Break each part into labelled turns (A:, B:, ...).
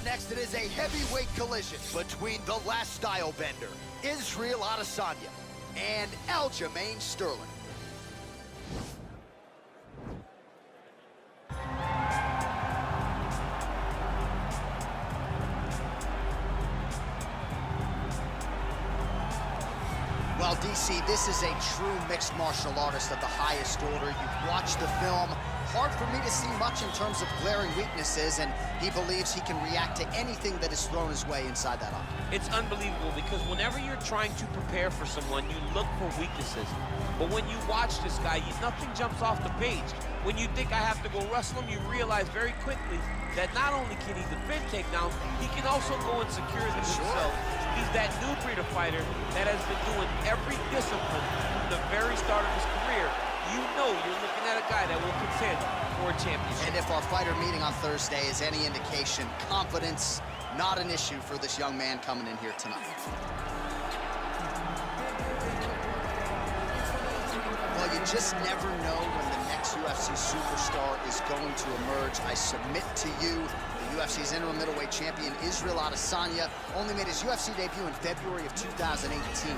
A: next, it is a heavyweight collision between the last style bender, Israel Adesanya, and Aljamain Sterling. Well, DC, this is a true mixed martial artist of the highest order. You've watched the film. Hard for me to see much in terms of glaring weaknesses, and he believes he can react to anything that is thrown his way inside that octagon.
B: It's unbelievable because whenever you're trying to prepare for someone, you look for weaknesses. But when you watch this guy, nothing jumps off the page. When you think I have to go wrestle him, you realize very quickly that not only can he defend takedowns, he can also go and secure them himself. He's that new breed of fighter that has been doing every discipline from the very start of his career. You know you're looking at a guy that will contend for a championship.
A: And if our fighter meeting on Thursday is any indication, confidence, not an issue for this young man coming in here tonight. Well, you just never know when the next UFC superstar is going to emerge. I submit to you, the UFC's interim middleweight champion, Israel Adesanya, only made his UFC debut in February of 2018,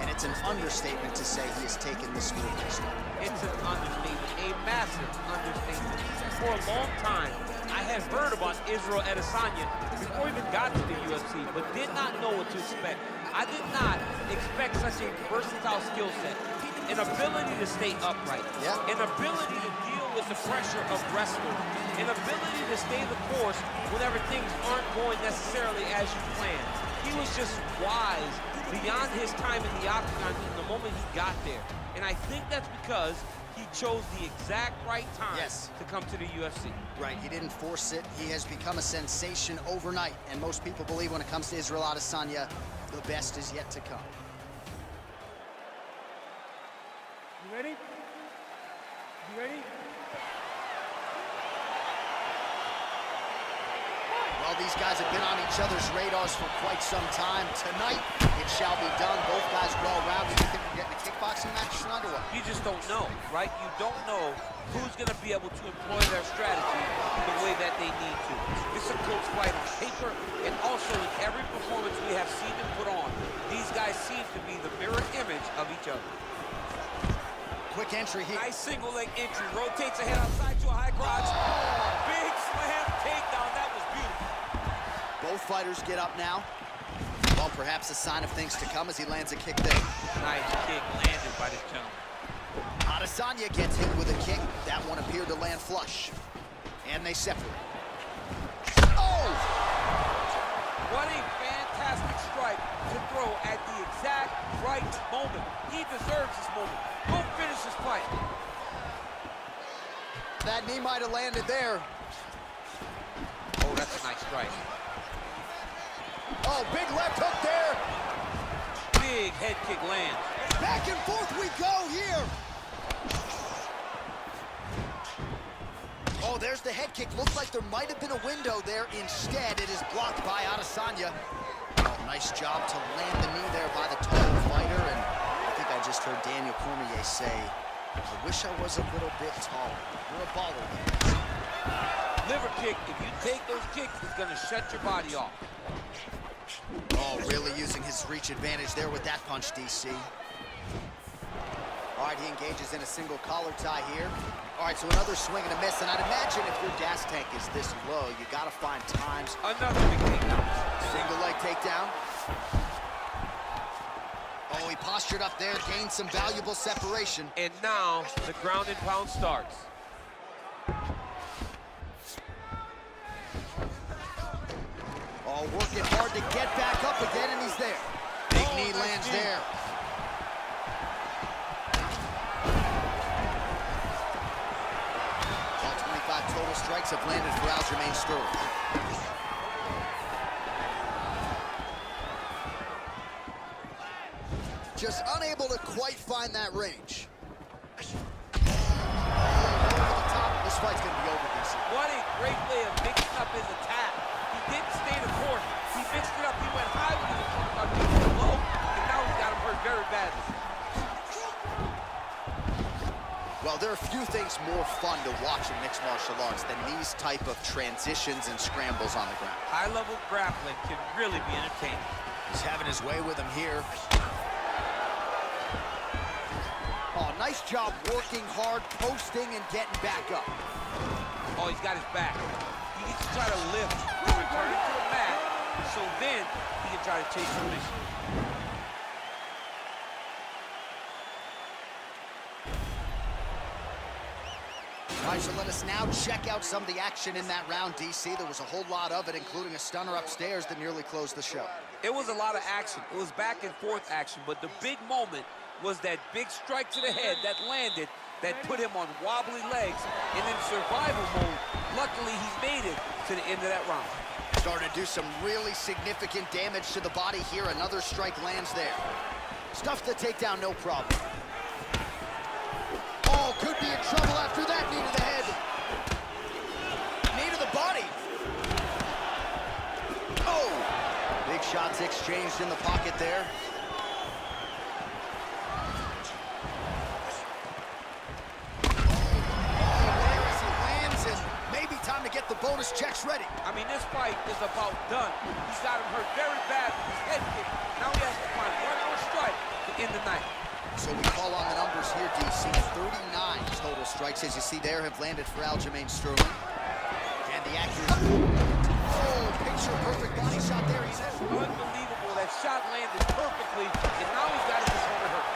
A: and it's an understatement to say he has taken this move this way.
B: It's an understatement, a massive understatement. For a long time, I had heard about Israel Adesanya before he even got to the UFC, but did not know what to expect. I did not expect such a versatile skill set. An ability to stay upright, an ability to deal with the pressure of wrestling, an ability to stay the course whenever things aren't going necessarily as you planned. He was just wise beyond his time in the octagon in the moment he got there. And I think that's because he chose the exact right time to come to the UFC.
A: Right, he didn't force it. He has become a sensation overnight. And most people believe when it comes to Israel Adesanya, the best is yet to come.
C: You ready? You ready?
A: Well, these guys have been on each other's radars for quite some time. Tonight, it shall be done. Both guys well rounded. You think we're getting a kickboxing match tonight or what?
B: You just don't know, right? You don't know who's going to be able to employ their strategy the way that they need to. It's a close fight on paper, and also in every performance we have seen them put on, these guys seem to be the mirror image of each other.
A: Quick entry here.
B: Nice single leg entry. Rotates ahead outside to a high crotch. Big slam takedown. That was beautiful.
A: Both fighters get up now. Well, perhaps a sign of things to come as he lands a kick there.
B: Nice kick landed by this gentleman.
A: Adesanya gets hit with a kick. That one appeared to land flush. And they separate. Oh!
B: What a fantastic strike to throw at the exact right moment. He deserves this moment. Go finish this fight.
A: That knee might have landed there.
B: Oh, that's a nice strike.
A: Oh, big left hook there.
B: Big head kick lands.
A: Back and forth we go here. Oh, there's the head kick. Looks like there might have been a window there. Instead, it is blocked by Adesanya. Oh, nice job to land the knee there by the taller fighter. And I think I just heard Daniel Cormier say, I wish I was a little bit taller. You're a baller.
B: Liver kick, if you take those kicks, it's going to shut your body off.
A: Oh, really using his reach advantage there with that punch, DC. All right, he engages in a single collar tie here. All right, so another swing and a miss, and I'd imagine if your gas tank is this low, you gotta find times.
B: Another big takedown.
A: Single leg takedown. Oh, he postured up there, gained some valuable separation.
B: And now the ground and pound starts.
A: Oh, working hard to get back up again, and he's there. Big knee lands there. All 25 total strikes have landed for Aljamain Sterling. Just unable to quite find that range. This fight's gonna be over, DC.
B: What a great way of mixing up his attack. He didn't stay the course. He mixed it up. He went high with his attack, he went low, and now he's got him hurt very badly.
A: Well, there are few things more fun to watch in mixed martial arts than these type of transitions and scrambles on the ground.
B: High-level grappling can really be entertaining.
A: He's having his way with him here. Oh, nice job working hard, posting, and getting back up.
B: Oh, he's got his back. He needs to try to lift and return it to the mat, so then he can try to chase submission.
A: All right, so let us now check out some of the action in that round, DC. There was a whole lot of it, including a stunner upstairs that nearly closed the show.
B: It was a lot of action. It was back and forth action, but the big moment was that big strike to the head that landed, that put him on wobbly legs, and in survival mode, luckily he made it to the end of that round.
A: Starting to do some really significant damage to the body here. Another strike lands there. Stuffed the takedown, no problem. Oh, could be in trouble after that. Knee to the head. Knee to the body. Oh! Big shots exchanged in the pocket there. Get the bonus checks ready.
B: I mean, this fight is about done. He's got him hurt very bad with his head kick. Now he has to find one more strike to end the night.
A: So we call on the numbers here, DC. 39 total strikes, as you see there, have landed for Aljamain Sterling. And the accuracy. Oh, picture-perfect body shot there. He says.
B: Unbelievable. That shot landed perfectly, and now he's got his corner hurt.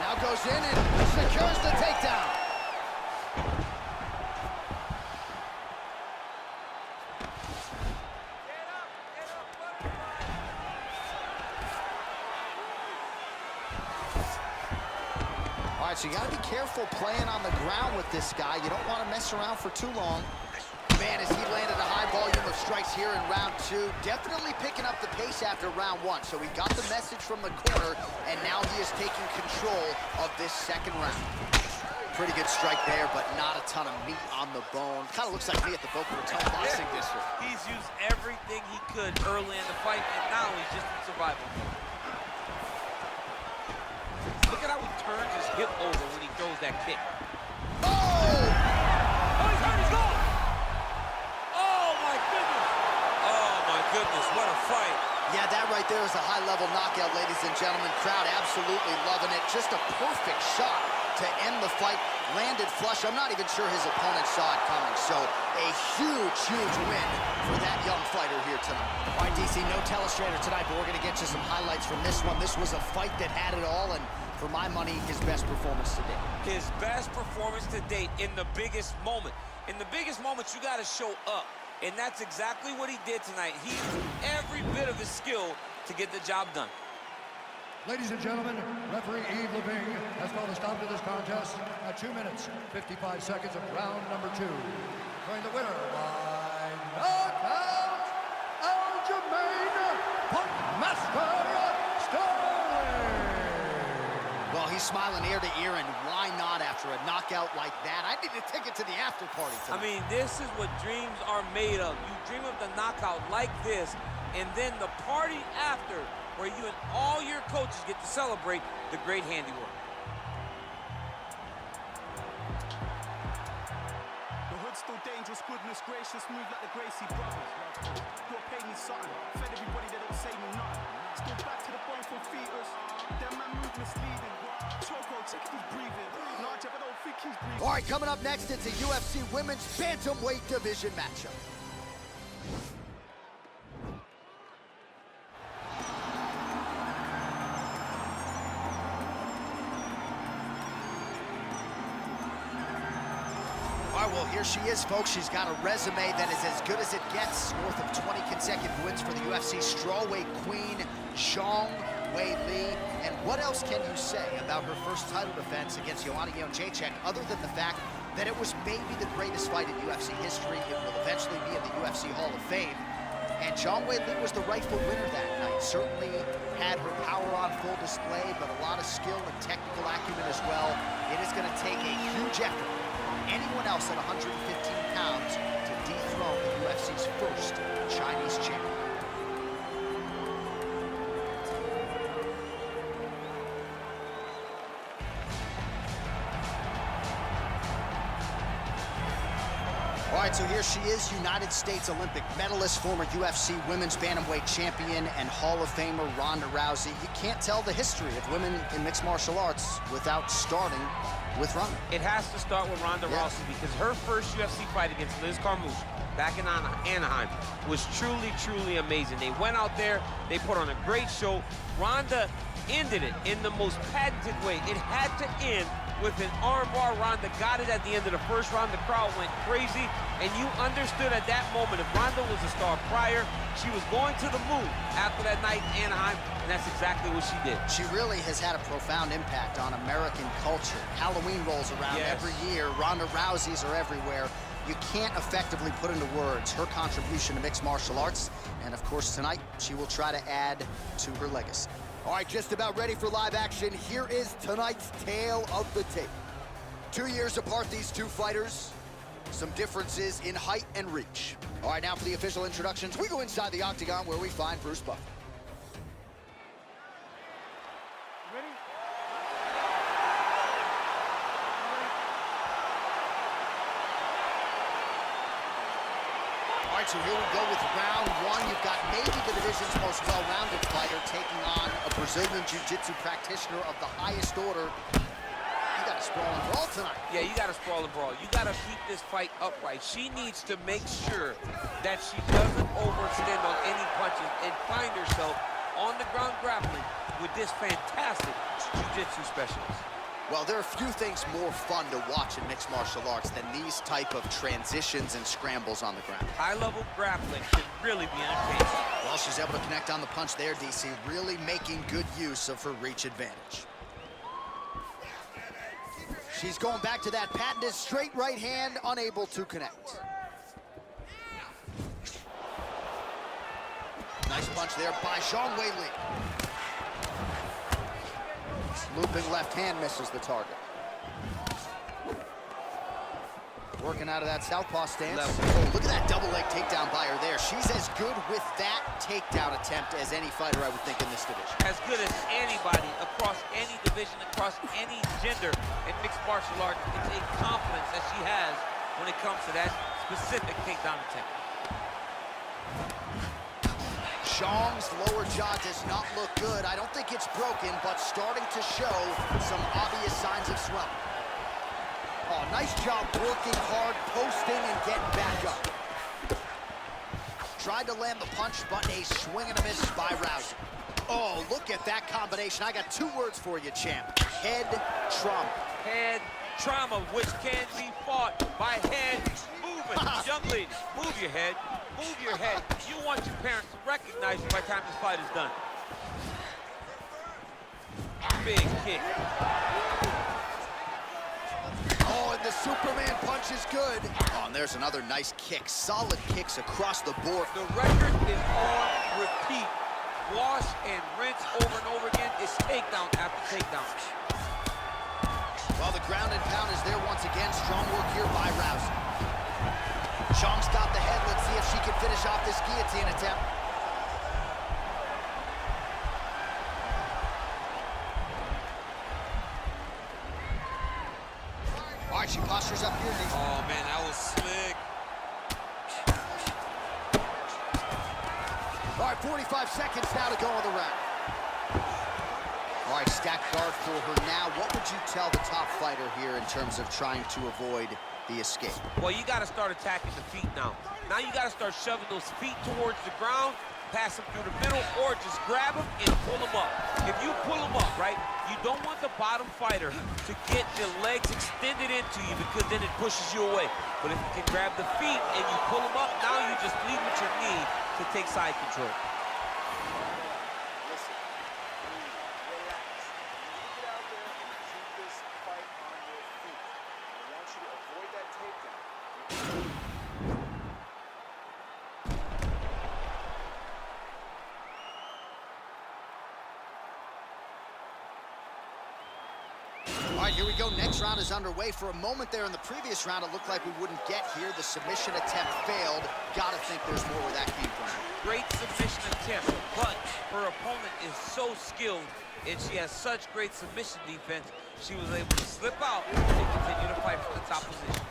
A: Now goes in and secures the takedown. So you got to be careful playing on the ground with this guy. You don't want to mess around for too long. Man, as he landed a high volume of strikes here in round two, definitely picking up the pace after round one. So he got the message from the corner, and now he is taking control of this second round. Pretty good strike there, but not a ton of meat on the bone. Kind of looks like me at the Boca Raton Boxing District.
B: He's used everything he could early in the fight, and now he's just in survival mode. Look at how he turns his hip over when he throws that kick.
A: Oh!
B: Oh, he's hurt, he's gone! Oh, my goodness! Oh, my goodness, what a fight.
A: Yeah, that right there is a high-level knockout, ladies and gentlemen. Crowd absolutely loving it. Just a perfect shot to end the fight. Landed flush. I'm not even sure his opponent saw it coming. So a huge, huge win for that young fighter here tonight. All right, DC, no telestrator tonight, but we're going to get you some highlights from this one. This was a fight that had it all, and for my money, his best performance to date.
B: His best performance to date in the biggest moment. In the biggest moments, you got to show up. And that's exactly what he did tonight. He used every bit of his skill to get the job done.
D: Ladies and gentlemen, referee Yves Leving has called a stop to this contest at 2 minutes, 55 seconds of round number 2. Declaring the winner by knockout, Aljamain Sterling.
A: Well, he's smiling ear to ear, and why not after a knockout like that? I need a ticket to the after party tonight.
B: I mean, this is what dreams are made of. You dream of the knockout like this, and then the party after, where you and all your coaches get to celebrate the great handiwork.
E: The hood's still dangerous, goodness gracious, move like the Gracie brothers. Gotta pay me something, fed everybody that don't say me nothing. Still back to the bone from fetus, them man move misleading. Choco, check if he's breathing. No, Jeff, I don't think he's breathing.
A: All right, coming up next, it's a UFC Women's Bantamweight Division matchup. Well, here she is, folks. She's got a resume that is as good as it gets. North of 20 consecutive wins for the UFC strawweight queen, Zhang Weili. And what else can you say about her first title defense against Joanna Jędrzejczyk, other than the fact that it was maybe the greatest fight in UFC history? It will eventually be in the UFC Hall of Fame. And Zhang Weili was the rightful winner that night. Certainly had her power on full display, but a lot of skill and technical acumen as well. It is going to take a huge effort from anyone else at 115 pounds to dethrone the UFC's first Chinese champion. right, so here she is, United States Olympic medalist, former UFC women's bantamweight champion, and Hall of Famer Ronda Rousey. You can't tell the history of women in mixed martial arts without starting with Ronda.
B: It has to start with Ronda Rousey because her first UFC fight against Liz Carmouche back in Anaheim was truly, truly amazing. They went out there, they put on a great show. Ronda ended it in the most patented way. It had to end with an armbar. Ronda got it at the end of the first round. The crowd went crazy, and you understood at that moment if Ronda was a star prior, she was going to the moon after that night in Anaheim, and that's exactly what she did.
A: She really has had a profound impact on American culture. Halloween rolls around every year. Ronda Rousey's are everywhere. You can't effectively put into words her contribution to mixed martial arts, and of course tonight she will try to add to her legacy. All right, just about ready for live action. Here is tonight's tale of the tape. 2 years apart, these two fighters. Some differences in height and reach. All right, now for the official introductions, we go inside the octagon where we find Bruce Buffer.
C: Ready?
A: All right, so here we go with round one. You've got maybe the division's most well-rounded fighter taking on a Brazilian Jiu-Jitsu practitioner of the highest order. You got to sprawl and brawl tonight.
B: Yeah, you got to sprawl and brawl. You got to keep this fight upright. She needs to make sure that she doesn't overextend on any punches and find herself on the ground grappling with this fantastic Jiu-Jitsu specialist.
A: Well, there are few things more fun to watch in mixed martial arts than these type of transitions and scrambles on the ground.
B: High-level grappling can really be entertaining.
A: Well, she's able to connect on the punch there, DC, really making good use of her reach advantage. She's going back to that patented straight right hand, unable to connect. Nice punch there by Zhang Weili. Looping left hand misses the target. Working out of that southpaw stance. Oh, look at that double leg takedown by her there. She's as good with that takedown attempt as any fighter, I would think, in this division.
B: As good as anybody across any division, across any gender in mixed martial arts. It's a confidence that she has when it comes to that specific takedown attempt.
A: Zhang's lower jaw does not look good. I don't think it's broken, but starting to show some obvious signs of swelling. Oh, nice job working hard, posting, and getting back up. Tried to land the punch, but a swing and a miss by Rousey. Oh, look at that combination. I got 2 words for you, champ. Head trauma.
B: Head trauma, which can be fought by head movement. Young lady, move your head. Move your head. You want your parents to recognize you by the time this fight is done. Big kick.
A: Oh, and the Superman punch is good. Oh, and there's another nice kick. Solid kicks across the board.
B: The record is on repeat. Wash and rinse over and over again. It's takedown after takedown.
A: Well, the ground and pound is there once again. Strong work here by Rousey. Zhang's got the head. Let's see if she can finish off this guillotine attempt. All right, she postures up here.
B: Oh, man, that was slick.
A: All right, 45 seconds now to go on the round. All right, stacked guard for her now. What would you tell the top fighter here in terms of trying to avoid the escape?
B: Well, you got to start attacking the feet now. Now you got to start shoving those feet towards the ground, pass them through the middle, or just grab them and pull them up. If you pull them up, right, you don't want the bottom fighter to get the legs extended into you because then it pushes you away. But if you can grab the feet and you pull them up, now you just lead with your knee to take side control.
A: All right, here we go. Next round is underway. For a moment there in the previous round, it looked like we wouldn't get here. The submission attempt failed. Gotta think there's more where that came from.
B: Great submission attempt, but her opponent is so skilled and she has such great submission defense, she was able to slip out and continue to fight for the top position.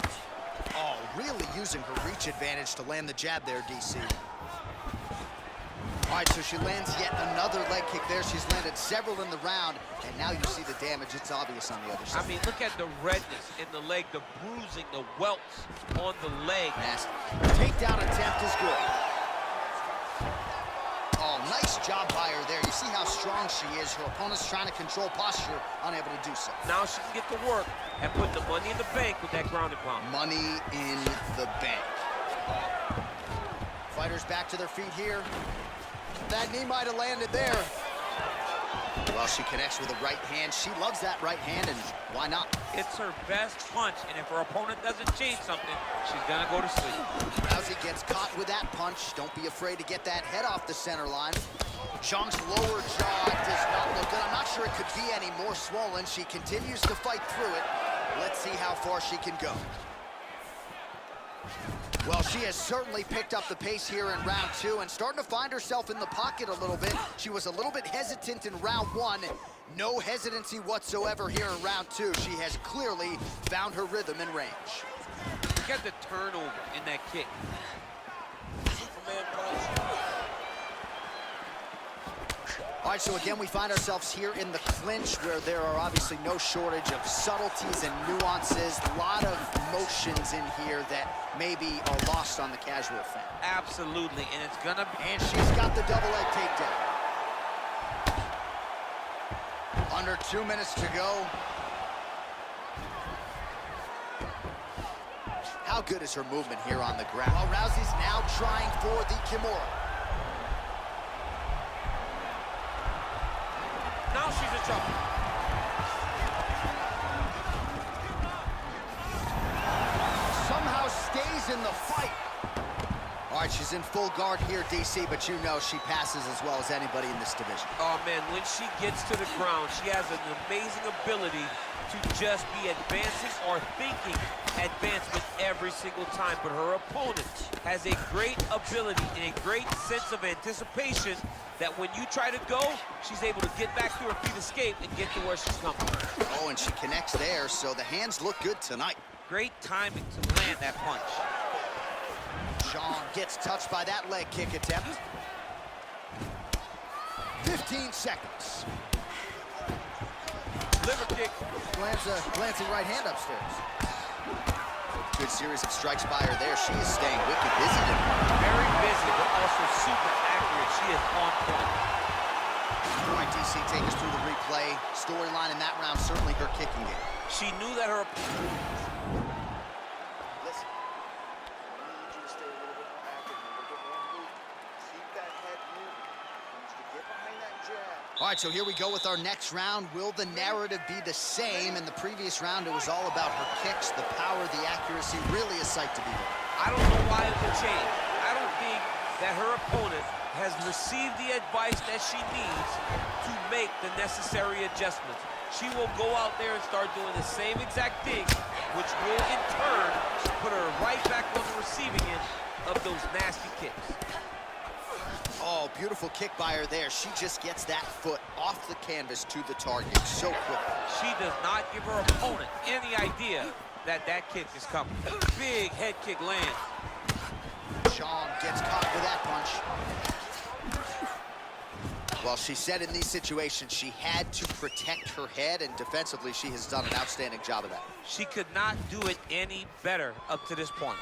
A: Oh, really using her reach advantage to land the jab there, DC. All right, so she lands yet another leg kick there. She's landed several in the round, and now you see the damage. It's obvious on the other side.
B: I mean, look at the redness in the leg, the bruising, the welts on the leg.
A: Nasty. Takedown attempt is good. Oh, nice job by her there. You see how strong she is. Her opponent's trying to control posture, unable to do so.
B: Now she can get to work and put the money in the bank with that ground and pound.
A: Money in the bank. Fighters back to their feet here. That knee might have landed there. Well, she connects with a right hand. She loves that right hand, and why not?
B: It's her best punch, and if her opponent doesn't change something, she's gonna go to sleep.
A: Rousey gets caught with that punch. Don't be afraid to get that head off the center line. Zhang's lower jaw does not look good. I'm not sure it could be any more swollen. She continues to fight through it. Let's see how far she can go. Well, she has certainly picked up the pace here in round 2 and starting to find herself in the pocket a little bit. She was a little bit hesitant in round 1. No hesitancy whatsoever here in round 2. She has clearly found her rhythm and range.
B: Look at the turnover in that kick. Superman punch.
A: All right, so again, we find ourselves here in the clinch where there are obviously no shortage of subtleties and nuances. A lot of motions in here that maybe are lost on the casual fan.
B: Absolutely, and it's gonna be...
A: And she's got the double leg takedown. Under 2 minutes to go. How good is her movement here on the ground? Well, Rousey's now trying for the Kimura.
B: Now she's in trouble.
A: Somehow stays in the fight. All right, she's in full guard here, DC, but you know she passes as well as anybody in this division.
B: Oh, man, when she gets to the ground, she has an amazing ability to just be advancing or thinking advancement every single time. But her opponent has a great ability and a great sense of anticipation that when you try to go, she's able to get back to her feet, escape, and get to where she's coming.
A: Oh, and she connects there, so the hands look good tonight.
B: Great timing to land that punch.
A: Zhang gets touched by that leg kick attempt. 15 seconds.
B: Liver kick.
A: Lands a glancing right hand upstairs. Good series of strikes by her there. She is staying wicked busy tonight.
B: Very busy, but also super accurate. She is on point.
A: All right, DC, take us through the replay. Storyline in that round, certainly her kicking game.
B: She knew that her...
F: Listen, I need you to stay a little bit more active, a little bit more movement. Keep that head moving. I need you to get behind that jab.
A: All right, so here we go with our next round. Will the narrative be the same? In the previous round, it was all about her kicks, the power, the accuracy, really a sight to behold.
B: I don't know why it would change. I don't think that her opponent has received the advice that she needs to make the necessary adjustments. She will go out there and start doing the same exact thing, which will in turn put her right back on the receiving end of those nasty kicks.
A: Oh, beautiful kick by her there. She just gets that foot off the canvas to the target so quickly.
B: She does not give her opponent any idea that that kick is coming. Big head kick lands.
A: Zhang gets caught with that punch. Well, she said in these situations she had to protect her head, and defensively she has done an outstanding job of that.
B: She could not do it any better up to this point.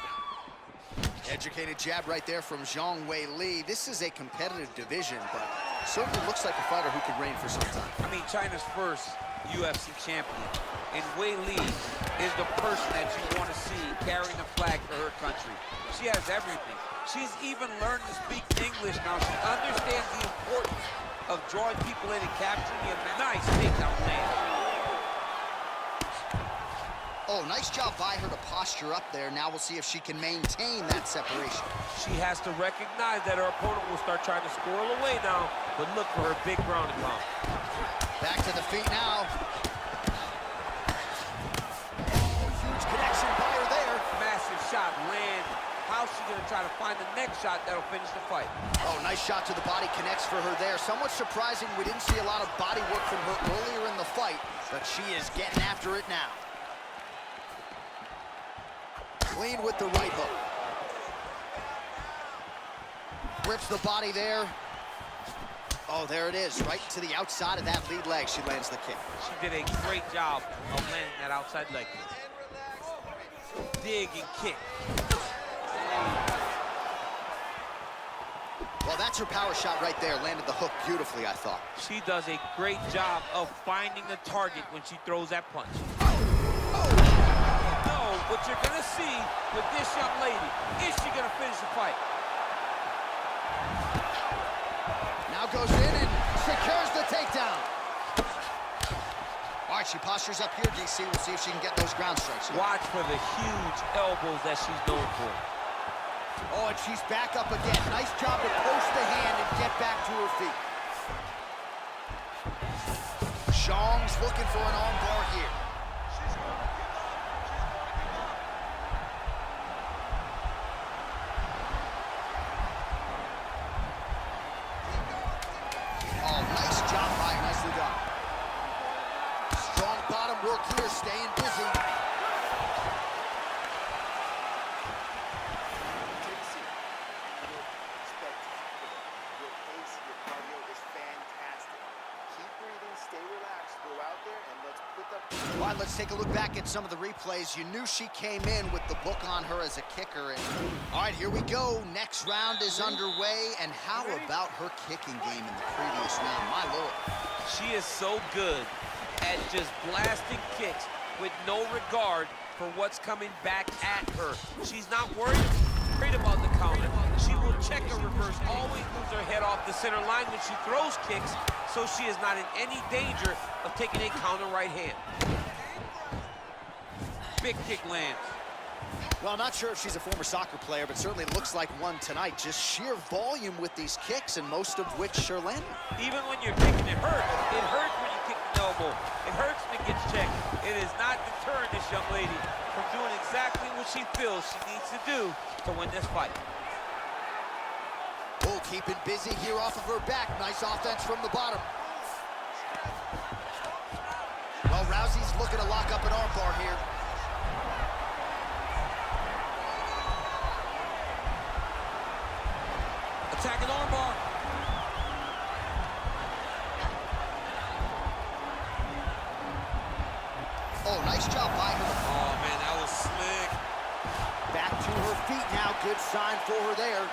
A: Educated jab right there from Zhang Weili. This is a competitive division, but certainly looks like a fighter who could reign for some time.
B: I mean, China's first UFC champion, and Weili is the person that you want to see carrying the flag for her country. She has everything. She's even learned to speak English now. She understands the importance of drawing people in and capturing a nice takedown land.
A: Oh, nice job by her to posture up there. Now we'll see if she can maintain that separation.
B: She has to recognize that her opponent will start trying to squirrel away now, but look for her big ground and pound.
A: Back to the feet now. Oh, huge connection by her there.
B: Massive shot lands. How's she gonna try to find the next shot that'll finish the fight?
A: Oh, nice shot to the body, connects for her there. Somewhat surprising, we didn't see a lot of body work from her earlier in the fight, but she is getting after it now. Clean with the right hook. Rips the body there. Oh, there it is, right to the outside of that lead leg. She lands the kick.
B: She did a great job of landing that outside leg kick. Dig and kick.
A: Well, that's her power shot right there. Landed the hook beautifully, I thought.
B: She does a great job of finding the target when she throws that punch. No, what you're gonna see with this young lady, is she gonna finish the fight?
A: Now goes in and secures the takedown. All right, she postures up here, DC. We'll see if she can get those ground strikes.
B: Watch for the huge elbows that she's known for.
A: Oh, and she's back up again. Nice job to post the hand and get back to her feet. Xiong's looking for an armbar here. Oh, nice job by her. Nicely done. Strong bottom work here, staying busy. All right, let's take a look back at some of the replays. You knew she came in with the book on her as a kicker. And all right, here we go. Next round is underway. And how about her kicking game in the previous round? My Lord.
B: She is so good at just blasting kicks with no regard for what's coming back at her. She's not worried about the counter. She will check a reverse, always moves her head off the center line when she throws kicks, so she is not in any danger of taking a counter right hand. Big kick lands.
A: Well, not sure if she's a former soccer player, but certainly looks like one tonight. Just sheer volume with these kicks, and most of which are landing.
B: Even when you're kicking, it hurts. It hurts when you kick the elbow. It hurts when it gets checked. It is not deterring this young lady from doing exactly what she feels she needs to do to win this fight.
A: Oh, keeping busy here off of her back. Nice offense from the bottom. Well, Rousey's looking to lock up an armbar here.
B: Attacking armbar.
A: Oh, nice job by her.
B: Oh, man, that was slick.
A: Back to her feet now. Good sign for her there.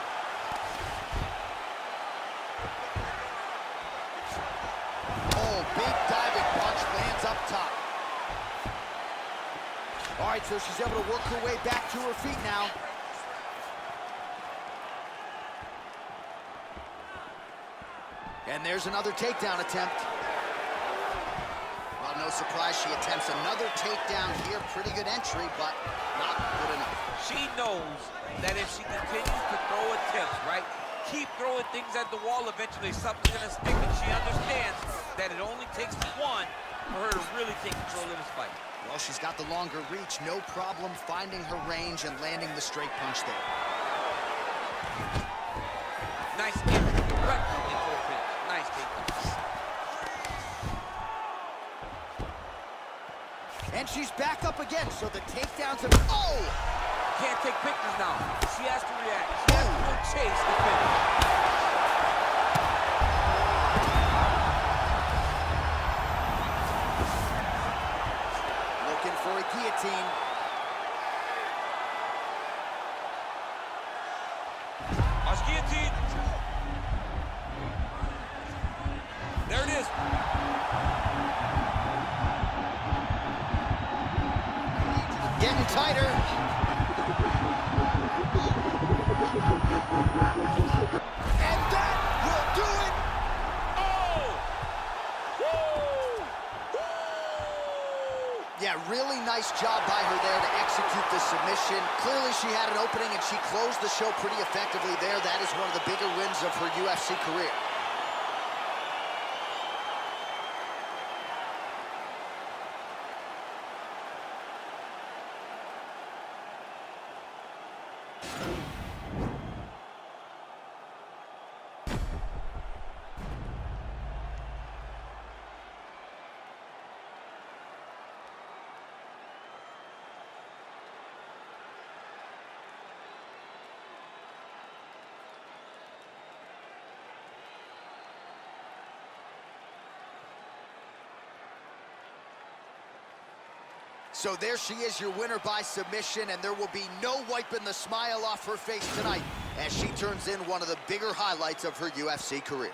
A: Oh, big diving punch lands up top. All right, so she's able to work her way back to her feet now. And there's another takedown attempt. Well, no surprise, she attempts another takedown here. Pretty good entry, but not good enough.
B: She knows that if she continues to throw attempts, right, keep throwing things at the wall, eventually something's gonna stick, and she understands that it only takes one for her to really take control of this fight.
A: Well, she's got the longer reach, no problem finding her range and landing the straight punch there.
B: Nice entry, directly into the finish. Nice takedown.
A: And she's back up again, so the takedowns have... Oh!
B: Can't take pictures now. She has to react. She has to go chase the finish.
A: Looking for a guillotine.
B: Watch guillotine. There it is.
A: Getting tighter. And that will do it.
B: Oh! Woo!
A: Yeah, really nice job by her there to execute the submission. Clearly she had an opening and she closed the show pretty effectively there. That is one of the bigger wins of her UFC career. So there she is, your winner by submission, and there will be no wiping the smile off her face tonight as she turns in one of the bigger highlights of her UFC career.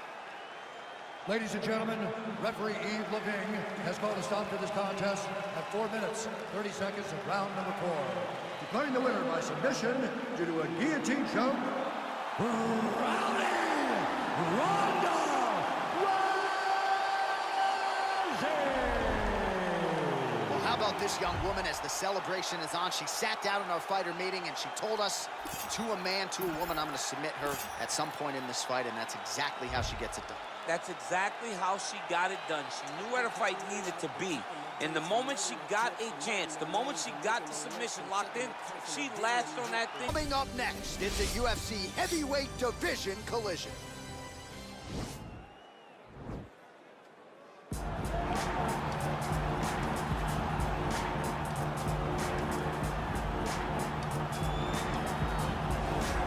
D: Ladies and gentlemen, referee Yves Leving has called a stop to this contest at 4 minutes, 30 seconds of round number 4. Declaring the winner by submission due to a guillotine choke, Ronda
A: Well, how about this young woman as the celebration is on? She sat down in our fighter meeting and she told us, to a man, to a woman, I'm going to submit her at some point in this fight, and that's exactly how she gets it done.
B: That's exactly how she got it done. She knew where the fight needed to be. And the moment she got a chance, the moment she got the submission locked in, she latched on that thing.
A: Coming up next, it's a UFC heavyweight division collision.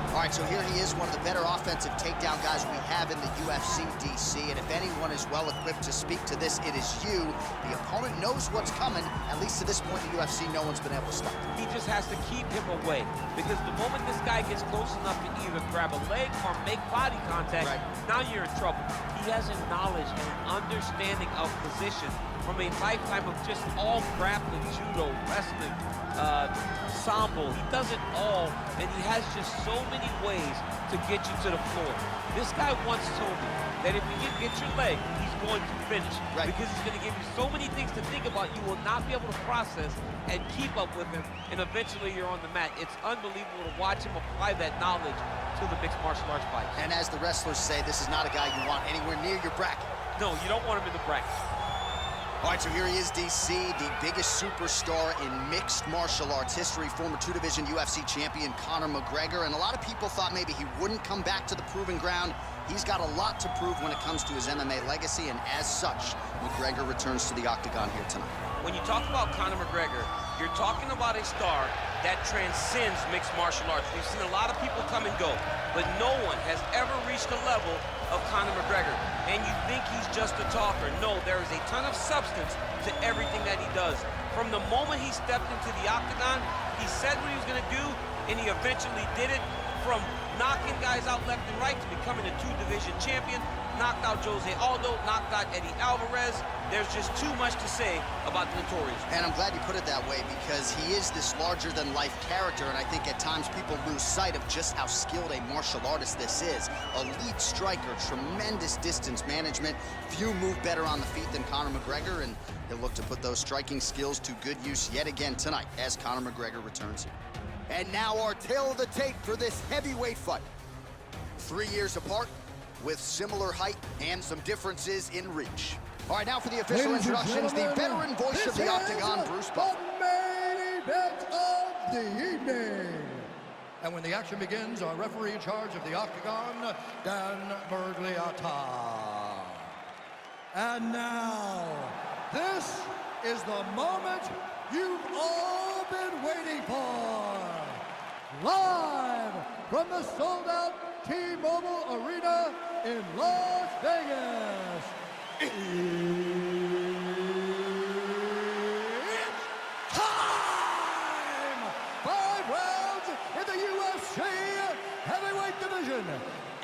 A: All right, so here he is, one of the better offensive takedown guys we have in the UFC, DC. And if anyone is well-equipped to speak to this, it is you. The opponent knows what's coming. At least to this point in the UFC, no one's been able to stop him.
B: He just has to keep him away. Because the moment this guy gets close enough to either grab a leg or make body contact, now you're in trouble. He has a knowledge and an understanding of position from a lifetime of just all grappling, judo, wrestling, sambo. He does it all, and he has just so many ways to get you to the floor. This guy once told me that if you get your leg, he's going to finish. Because he's going to give you so many things to think about, you will not be able to process and keep up with him, and eventually you're on the mat. It's unbelievable to watch him apply that knowledge to the mixed martial arts fight.
A: And as the wrestlers say, this is not a guy you want anywhere near your bracket.
B: No, you don't want him in the bracket.
A: All right, so here he is, DC, the biggest superstar in mixed martial arts history, former two-division UFC champion Conor McGregor, and a lot of people thought maybe he wouldn't come back to the proving ground. He's got a lot to prove when it comes to his MMA legacy, and as such, McGregor returns to the octagon here tonight.
B: When you talk about Conor McGregor, you're talking about a star that transcends mixed martial arts. We've seen a lot of people come and go, but no one has ever reached the level of Conor McGregor. And you think he's just a talker. No, there is a ton of substance to everything that he does. From the moment he stepped into the octagon, he said what he was going to do, and he eventually did it. From knocking guys out left and right to becoming a two-division champion, knocked out Jose Aldo, knocked out Eddie Alvarez. There's just too much to say about the Notorious.
A: And I'm glad you put it that way, because he is this larger-than-life character, and I think at times people lose sight of just how skilled a martial artist this is. Elite striker, tremendous distance management. Few move better on the feet than Conor McGregor, and he'll look to put those striking skills to good use yet again tonight as Conor McGregor returns here. And now our tale of the tape for this heavyweight fight. 3 years apart, with similar height and some differences in reach. All right, now for the official introductions, the veteran voice of the Octagon, Bruce Buffer.
D: The main event of the evening. And when the action begins, our referee in charge of the Octagon, Dan Bergliata. And now, this is the moment you've all been waiting for. Live from the sold-out T-Mobile Arena in Las Vegas. It's time! 5 rounds in the UFC heavyweight division.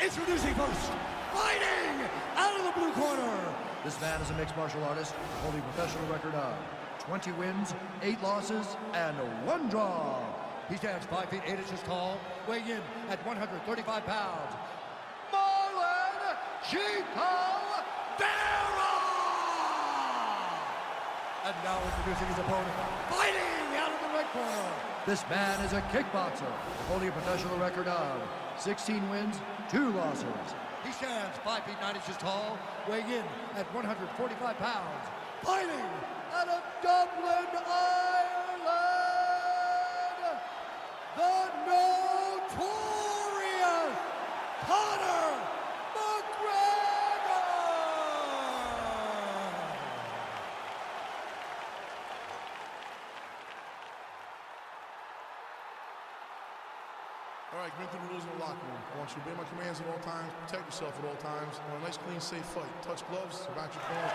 D: Introducing first, fighting out of the blue corner. This man is a mixed martial artist, holding a professional record of 20 wins, 8 losses, and 1 draw. He stands 5 feet 8 inches tall, weighing in at 135 pounds. Marlon Chico Vera! And now introducing his opponent, fighting out of the red corner. This man is a kickboxer, holding a professional record of 16 wins, 2 losses. He stands 5 feet 9 inches tall, weighing in at 145 pounds. Fighting out of Dublin, Ireland, the notorious Conor McGregor!
G: All right, give me the rules in the locker room. I want you to obey my commands at all times, protect yourself at all times. I want a nice, clean, safe fight. Touch gloves, about your corners,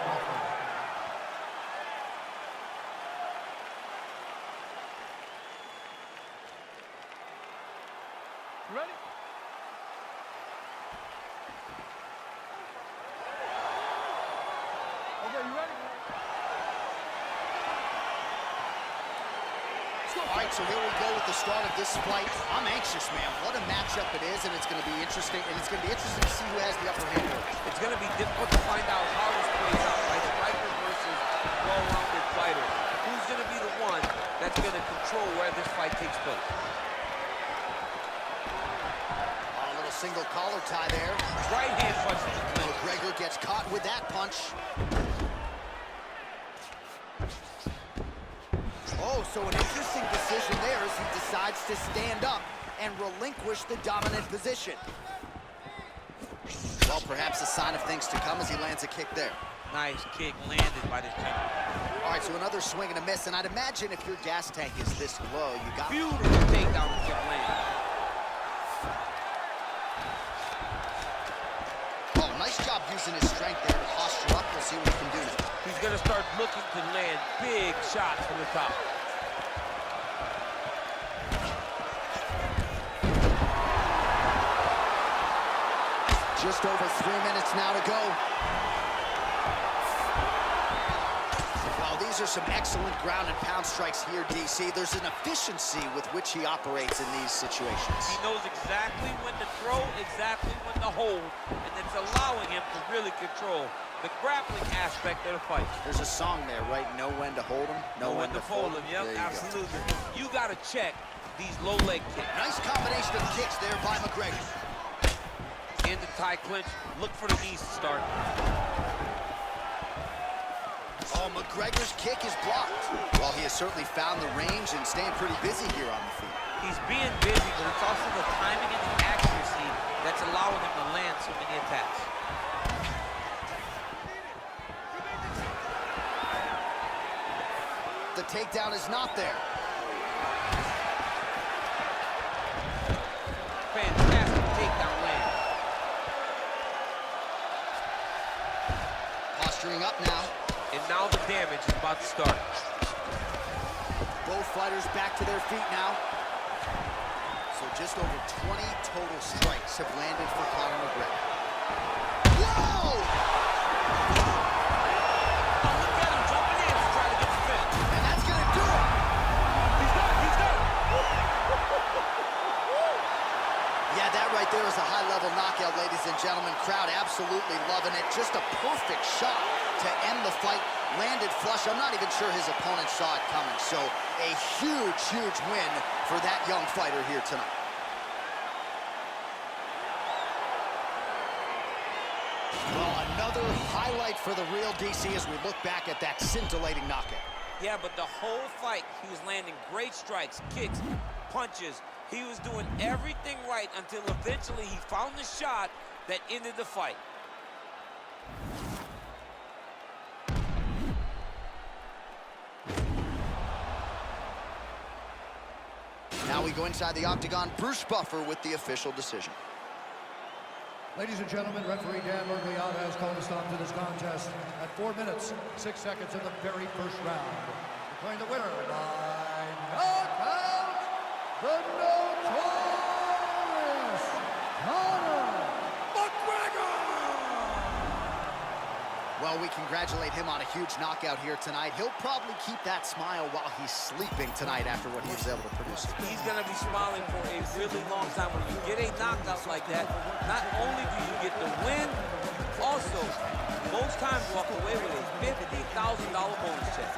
A: All right, so here we go with the start of this fight. I'm anxious, man. What a matchup it is, and it's going to be interesting. And it's going to be interesting to see who has the upper hand here.
B: It's going to be difficult to find out how this plays out, right? Striker versus well-rounded fighter. Who's going to be the one that's going to control where this fight takes place?
A: A little single collar tie there.
B: Right hand punch.
A: McGregor gets caught with that punch. Oh, so an interesting decision there as he decides to stand up and relinquish the dominant position. Well, perhaps a sign of things to come as he lands a kick there.
B: Nice kick landed by this gentleman.
A: All right, so another swing and a miss, and I'd imagine if your gas tank is this low, you got...
B: Beautiful takedown kick landed.
A: Oh, nice job using his strength there to posture up. We'll see what he can do.
B: He's going to start looking to land big shots from the top.
A: Just over 3 minutes now to go. Well, these are some excellent ground and pound strikes here, DC. There's an efficiency with which he operates in these situations.
B: He knows exactly when to throw, exactly when to hold, and it's allowing him to really control the grappling aspect of the fight.
A: There's a song there, right? Know when to hold him, know when to fold him.
B: Yep, absolutely. You got to check these low leg kicks.
A: Nice combination of kicks there by McGregor.
B: In the tie clinch, look for the knees to start.
A: Oh, McGregor's kick is blocked. Well, he has certainly found the range and staying pretty busy here on the feet.
B: He's being busy, but it's also the timing and the accuracy that's allowing him to land so many attacks.
A: The takedown is not there.
B: Fantastic takedown land.
A: Posturing up now.
B: And now the damage is about to start.
A: Both fighters back to their feet now. So just over 20 total strikes have landed for Conor McGregor. Whoa!
B: Oh, look at him jumping in to try to get the finish.
A: And that's going to do it.
B: He's done, he's done.
A: Yeah, that right there is a high-level knockout, ladies and gentlemen. Crowd absolutely loving it. Just a perfect shot to end the fight. Landed flush. I'm not even sure his opponent saw it coming. So a huge, huge win for that young fighter here tonight. Well, another highlight for the real DC as we look back at that scintillating knockout.
B: Yeah, but the whole fight, he was landing great strikes, kicks, punches. He was doing everything right until eventually he found the shot that ended the fight.
A: Now we go inside the octagon. Bruce Buffer with the official decision.
D: Ladies and gentlemen, referee Dan Mergliata has called a stop to this contest at 4 minutes, 6 seconds in the very first round. Declaring the winner by knockout, the notorious Conor McGregor!
A: Well, we congratulate him on a huge knockout here tonight. He'll probably keep that smile while he's sleeping tonight after what he was able to produce.
B: He's going to be smiling for a really long time. When you get a knockout like that, not only do you get the win, also, most times walk away with a $50,000 bonus check.